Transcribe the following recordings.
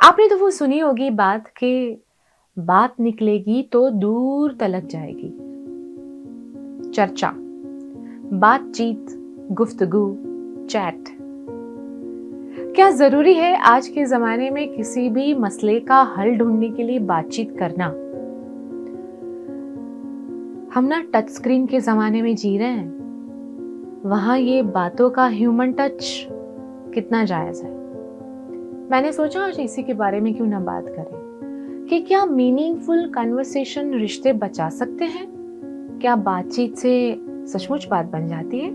आपने तो वो सुनी होगी बात कि बात निकलेगी तो दूर तलक जाएगी। चर्चा, बातचीत, गुफ्तगू, चैट। क्या जरूरी है आज के जमाने में किसी भी मसले का हल ढूंढने के लिए बातचीत करना? हम ना टच स्क्रीन के जमाने में जी रहे हैं। वहां ये बातों का ह्यूमन टच कितना जायज है? मैंने सोचा आज इसी के बारे में क्यों ना बात करें कि क्या मीनिंगफुल कन्वर्सेशन रिश्ते बचा सकते हैं? क्या बातचीत से सचमुच बात बन जाती है?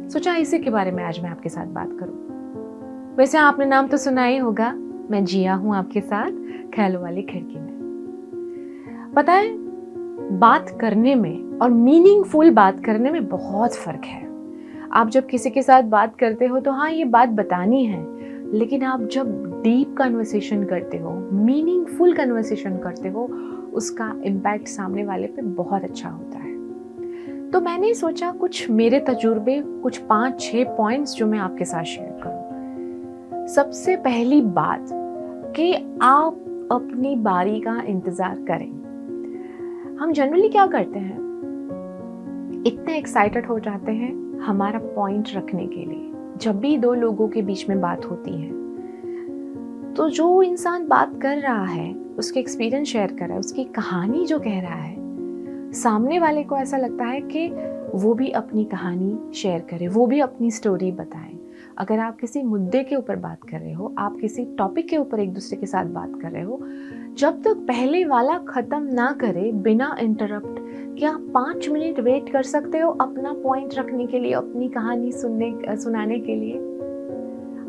सोचा इसी के बारे में आज मैं आपके साथ बात करूं। वैसे आपने नाम तो सुना ही होगा, मैं जिया हूं आपके साथ ख्यालों वाली खिड़की में। पता है, बात करने में और मीनिंगफुल बात करने में बहुत फर्क है। आप जब किसी के साथ बात करते हो तो हाँ, ये बात बतानी है, लेकिन आप जब डीप कन्वर्सेशन करते हो, मीनिंगफुल कन्वर्सेशन करते हो, उसका इम्पैक्ट सामने वाले पे बहुत अच्छा होता है। तो मैंने सोचा कुछ मेरे तजुर्बे, कुछ 5-6 पॉइंट्स जो मैं आपके साथ शेयर करूं। सबसे पहली बात कि आप अपनी बारी का इंतजार करें। हम जनरली क्या करते हैं, इतने एक्साइटेड हो जाते हैं हमारा पॉइंट रखने के लिए। जब भी दो लोगों के बीच में बात होती है तो जो इंसान बात कर रहा है, उसके एक्सपीरियंस शेयर कर रहा है, उसकी कहानी जो कह रहा है, सामने वाले को ऐसा लगता है कि वो भी अपनी कहानी शेयर करे, वो भी अपनी स्टोरी बताए। अगर आप किसी मुद्दे के ऊपर बात कर रहे हो, आप किसी टॉपिक के ऊपर एक दूसरे के साथ बात कर रहे हो, जब तक पहले वाला खत्म ना करे बिना इंटरप्ट, क्या 5 मिनट वेट कर सकते हो अपना पॉइंट रखने के लिए, अपनी कहानी सुनाने के लिए?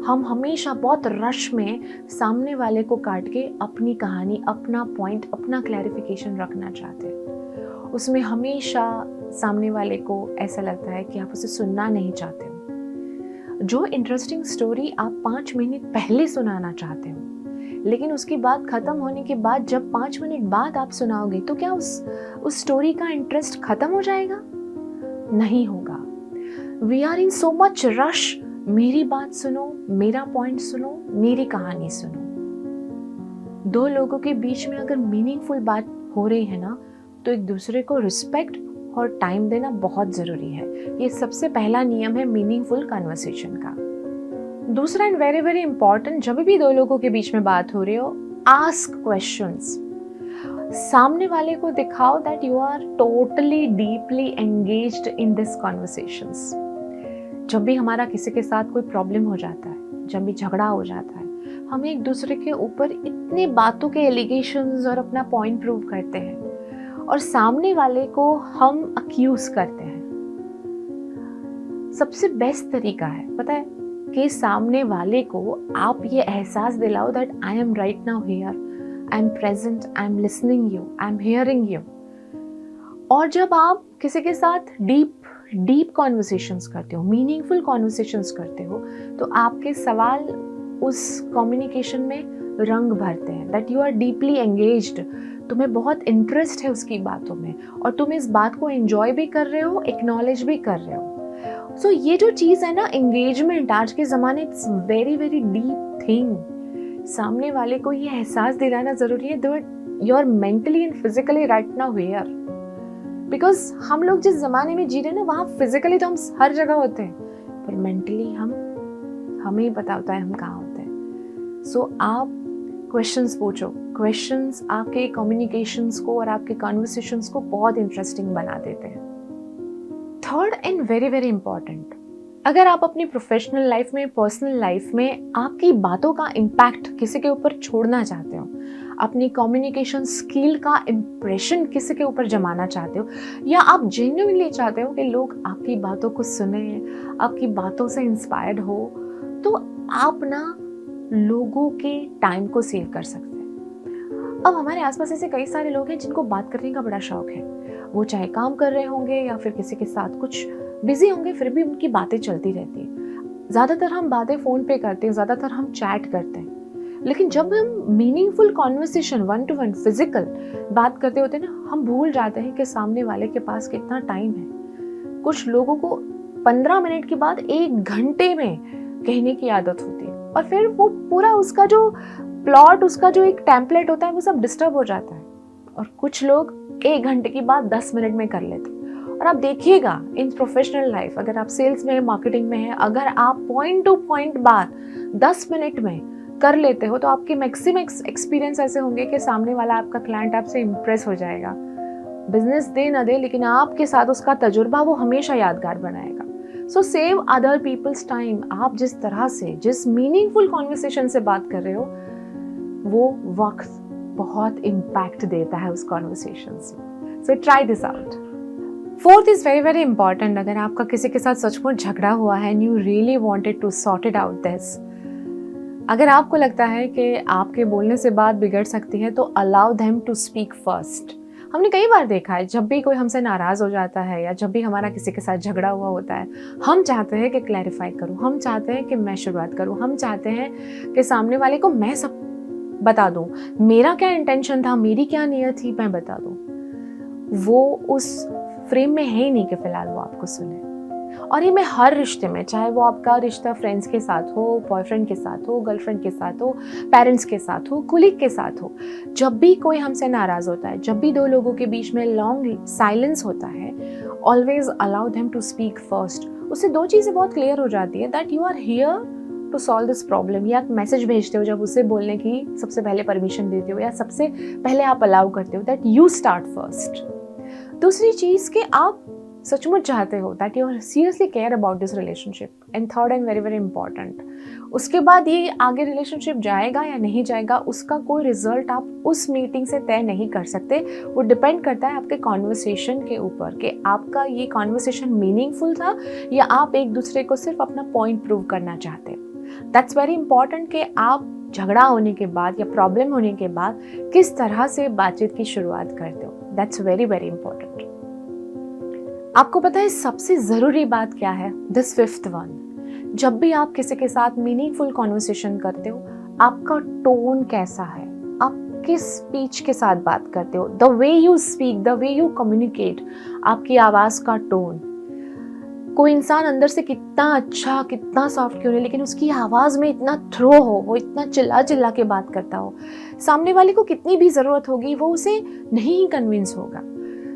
हम हमेशा बहुत रश में सामने वाले को काट के अपनी कहानी, अपना पॉइंट, अपना क्लैरिफिकेशन रखना चाहते हैं। उसमें हमेशा सामने वाले को ऐसा लगता है कि आप उसे सुनना नहीं चाहते हो। जो इंटरेस्टिंग स्टोरी आप 5 मिनट पहले सुनाना चाहते हो, लेकिन उसकी बात खत्म होने के बाद जब 5 मिनट बाद आप सुनाओगे तो क्या उस स्टोरी का इंटरेस्ट खत्म हो जाएगा? नहीं होगा। We are in so much rush. मेरी बात सुनो, मेरा पॉइंट सुनो, मेरी कहानी सुनो। दो लोगों के बीच में अगर मीनिंगफुल बात हो रही है ना, तो एक दूसरे को रिस्पेक्ट और टाइम देना बहुत जरूरी है। ये सबसे पहला नियम है मीनिंगफुल कन्वर्सेशन का। दूसरा एंड वेरी वेरी इंपॉर्टेंट, जब भी दो लोगों के बीच में बात हो रही हो, आस्क क्वेश्चंस। सामने वाले को दिखाओ that you are totally deeply engaged in this conversations. जब भी हमारा किसी के साथ कोई प्रॉब्लम हो जाता है, जब भी झगड़ा हो जाता है, हम एक दूसरे के ऊपर इतने बातों के एलिगेशंस और अपना पॉइंट प्रूव करते हैं और सामने वाले को हम अक्यूज करते हैं। सबसे बेस्ट तरीका है, पता है, कि सामने वाले को आप ये एहसास दिलाओ that I am right now here, I am present, I am listening you, I am hearing you. और जब आप किसी के साथ डीप कॉन्वर्सेशंस करते हो, मीनिंगफुल कॉन्वर्सेशंस करते हो, तो आपके सवाल उस कम्युनिकेशन में रंग भरते हैं that you are deeply engaged. तुम्हें बहुत इंटरेस्ट है उसकी बातों में और तुम इस बात को एंजॉय भी कर रहे हो, एक्नॉलेज भी कर रहे हो। सो ये जो चीज़ है ना, एंगेजमेंट, आज के ज़माने it's very very deep thing. सामने वाले को ये एहसास दिलाना ज़रूरी है that you are mentally and physically right now here. Because हम लोग जिस ज़माने में जी रहे हैं ना, वहाँ फिजिकली तो हम हर जगह होते हैं, पर मेंटली हमें ही पता होता है हम कहाँ होते हैं। सो आप क्वेश्चंस पूछो। क्वेश्चंस आपके कम्युनिकेशंस को और आपके कन्वर्सेशंस को बहुत इंटरेस्टिंग बना देते हैं। Third and very very important, अगर आप अपनी प्रोफेशनल लाइफ में, पर्सनल लाइफ में आपकी बातों का इम्पैक्ट किसी के ऊपर छोड़ना चाहते हो, अपनी कम्युनिकेशन स्किल का इम्प्रेशन किसी के ऊपर जमाना चाहते हो, या आप जेन्युइनली चाहते हो कि लोग आपकी बातों को सुने, आपकी बातों से इंस्पायर्ड हो, तो आप ना लोगों के टाइम को सेव कर सकते हैं। अब हमारे आसपास ऐसे कई सारे लोग हैं जिनको बात करने का बड़ा शौक है। वो चाहे काम कर रहे होंगे या फिर किसी के साथ कुछ बिजी होंगे, फिर भी उनकी बातें चलती रहती है। ज़्यादातर हम बातें फ़ोन पे करते हैं, ज़्यादातर हम चैट करते हैं। लेकिन जब हम मीनिंगफुल कॉन्वर्सेशन, 1 to 1 फिजिकल बात करते होते हैं ना, हम भूल जाते हैं कि सामने वाले के पास कितना टाइम है। कुछ लोगों को 15 मिनट के बाद 1 घंटे में कहने की आदत होती है। और फिर वो पूरा उसका जो प्लॉट, उसका जो एक टेम्पलेट होता है, वो सब डिस्टर्ब हो जाता है। और कुछ लोग 1 घंटे की बात 10 मिनट में कर लेते हैं। और आप देखिएगा इन प्रोफेशनल लाइफ, अगर आप सेल्स में, मार्केटिंग में हैं, अगर आप पॉइंट टू पॉइंट बात 10 मिनट में कर लेते हो तो आपके मैक्सिमम एक्सपीरियंस ऐसे होंगे कि सामने वाला आपका क्लाइंट आपसे इम्प्रेस हो जाएगा। बिजनेस दे ना दे, लेकिन आपके साथ उसका तजुर्बा वो हमेशा यादगार बनाएगा। So save other people's time. आप जिस तरह से, जिस मीनिंगफुल कॉन्वर्सेशन से बात कर रहे हो, वो वक्त बहुत इम्पैक्ट देता है उस कॉन्वर्सेशन से। So try this out. Fourth is very very important. अगर आपका किसी के साथ सचमुच झगड़ा हुआ है and you really wanted to sort it out this, अगर आपको लगता है कि आपके बोलने से बात बिगड़ सकती है, तो allow them to speak first. हमने कई बार देखा है, जब भी कोई हमसे नाराज़ हो जाता है या जब भी हमारा किसी के साथ झगड़ा हुआ होता है, हम चाहते हैं कि क्लैरिफाई करूं, हम चाहते हैं कि मैं शुरुआत करूं, हम चाहते हैं कि सामने वाले को मैं सब बता दूं, मेरा क्या इंटेंशन था, मेरी क्या नीयत थी, मैं बता दूं। वो उस फ्रेम में है ही नहीं कि फिलहाल वो आपको सुने। और ये मैं हर रिश्ते में, चाहे वो आपका रिश्ता फ्रेंड्स के साथ हो, बॉयफ्रेंड के साथ हो, गर्लफ्रेंड के साथ हो, पेरेंट्स के साथ हो, कुलीग के साथ हो, जब भी कोई हमसे नाराज़ होता है, जब भी दो लोगों के बीच में लॉन्ग साइलेंस होता है, always allow them to speak first. उससे दो चीज़ें बहुत क्लियर हो जाती है, that you are here to solve this problem. या आप मैसेज भेजते हो, जब उसे बोलने की सबसे पहले परमिशन देते हो या सबसे पहले आप अलाउ करते हो, दैट यू स्टार्ट फर्स्ट। दूसरी चीज़ कि आप सचमुच चाहते हो, that you seriously care about this relationship. And third and very very important, उसके बाद ये आगे रिलेशनशिप जाएगा या नहीं जाएगा, उसका कोई रिजल्ट आप उस मीटिंग से तय नहीं कर सकते। वो डिपेंड करता है आपके कॉन्वर्सेशन के ऊपर कि आपका ये कॉन्वर्सेशन मीनिंगफुल था या आप एक दूसरे को सिर्फ अपना पॉइंट प्रूव करना चाहते हो। दैट्स वेरी इंपॉर्टेंट कि आप झगड़ा होने के बाद या प्रॉब्लम होने के बाद किस तरह से बातचीत की शुरुआत करते हो। That's very very important. आपको पता है सबसे ज़रूरी बात क्या है? दिस फिफ्थ वन, जब भी आप किसी के साथ मीनिंगफुल कॉन्वर्सेशन करते हो, आपका टोन कैसा है, आप किस स्पीच के साथ बात करते हो, the way you speak, the way you communicate, आपकी आवाज़ का टोन। कोई इंसान अंदर से कितना अच्छा, कितना सॉफ्ट क्यों नहीं, लेकिन उसकी आवाज़ में इतना थ्रो हो, वो इतना चिल्ला चिल्ला के बात करता हो, सामने वाले को कितनी भी ज़रूरत होगी वो उसे नहीं कन्विंस होगा।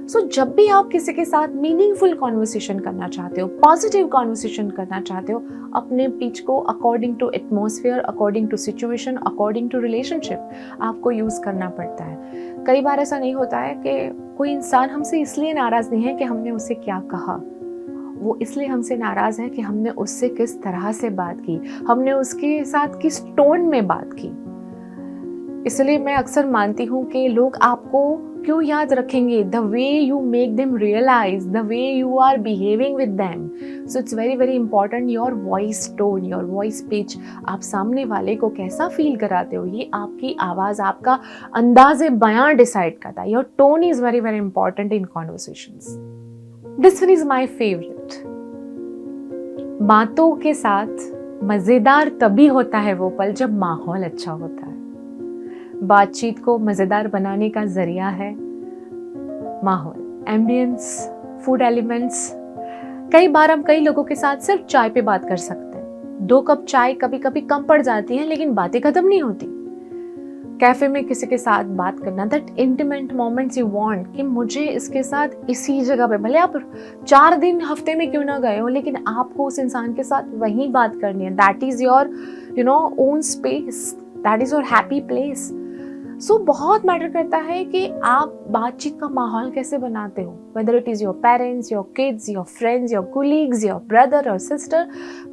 सो जब भी आप किसी के साथ मीनिंगफुल कॉन्वर्सेशन करना चाहते हो, पॉजिटिव कॉन्वर्सेशन करना चाहते हो, अपने पिच को according to atmosphere, according to situation, according to relationship आपको यूज़ करना पड़ता है। कई बार ऐसा नहीं होता है कि कोई इंसान हमसे इसलिए नाराज़ नहीं है कि हमने उसे क्या कहा, वो इसलिए हमसे नाराज़ है कि हमने उससे किस तरह से बात की, हमने उसके साथ किस टोन में बात की। इसलिए मैं अक्सर मानती हूँ कि लोग आपको क्यों याद रखेंगे? The way you make them realise, the way you are behaving with them. So it's very very important, your voice tone, your voice pitch, आप सामने वाले को कैसा फील कराते हो, ये आपकी आवाज़, आपका अंदाज़े बयां डिसाइड करता है। Your tone is very very important in conversations. This one is my favourite. बातों के साथ मज़ेदार तभी होता है वो पल जब माहौल अच्छा होता है। बातचीत को मज़ेदार बनाने का ज़रिया है माहौल, एम्बियंस, फूड एलिमेंट्स। कई बार हम कई लोगों के साथ सिर्फ चाय पे बात कर सकते हैं। 2 कप चाय कभी कभी कम पड़ जाती हैं, लेकिन बातें ख़त्म नहीं होती। कैफ़े में किसी के साथ बात करना, that intimate moments you want, कि मुझे इसके साथ इसी जगह पे, भले आप 4 दिन हफ्ते में क्यों ना गए हो, लेकिन आपको उस इंसान के साथ वहीं बात करनी है। That is your own space, that is your happy place. So बहुत मैटर करता है कि आप बातचीत का माहौल कैसे बनाते हो, whether it is your parents, your kids, your friends, your colleagues, your brother और सिस्टर।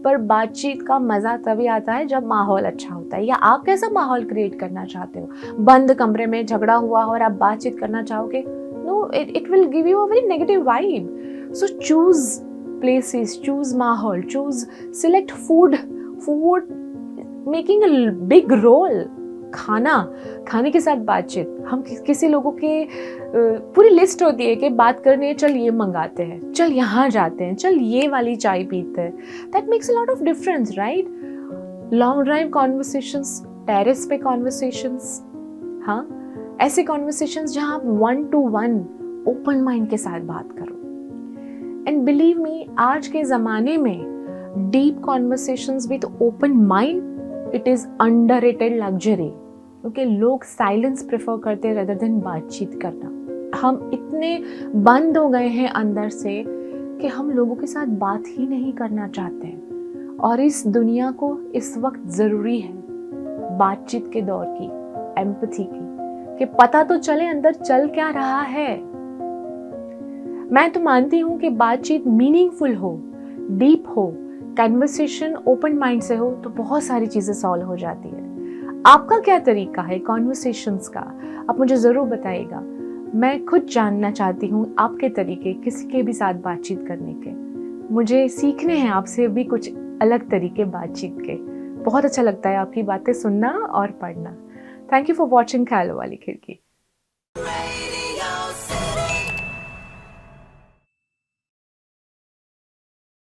पर बातचीत का मज़ा तभी आता है जब माहौल अच्छा होता है। या आप कैसा माहौल क्रिएट करना चाहते हो? बंद कमरे में झगड़ा हुआ और आप बातचीत करना चाहोगे, no, it will give you a very negative vibe. So choose places, choose माहौल, choose select food making a big role. खाने के साथ बातचीत, हम किसी लोगों के पूरी लिस्ट होती है कि बात करनी है, चल ये मंगाते हैं, चल यहाँ जाते हैं, चल ये वाली चाय पीते हैं। That makes a lot of difference, right? Long drive conversations, terrace पे कॉन्वर्सेशंस, हाँ, ऐसे कॉन्वर्सेशंस जहाँ आप 1 to 1 ओपन माइंड के साथ बात करो। एंड बिलीव मी, आज के ज़माने में deep conversations with open mind it is underrated luxury, क्योंकि लोग साइलेंस प्रेफर करते हैं रेदर देन बातचीत करना। हम इतने बंद हो गए हैं अंदर से कि हम लोगों के साथ बात ही नहीं करना चाहते हैं। और इस दुनिया को इस वक्त ज़रूरी है बातचीत के दौर की, एम्पैथी की, कि पता तो चले अंदर चल क्या रहा है। मैं तो मानती हूँ कि बातचीत मीनिंगफुल हो, डीप हो, कन्वर्सेशन ओपन माइंड से हो तो बहुत सारी चीज़ें सॉल्व हो जाती है। आपका क्या तरीका है कॉन्वर्सेशंस का, आप मुझे ज़रूर बताइएगा। मैं खुद जानना चाहती हूँ आपके तरीके किसी के भी साथ बातचीत करने के। मुझे सीखने हैं आपसे भी कुछ अलग तरीके बातचीत के। बहुत अच्छा लगता है आपकी बातें सुनना और पढ़ना। थैंक यू फॉर वॉचिंग ख्यालों वाली खिड़की।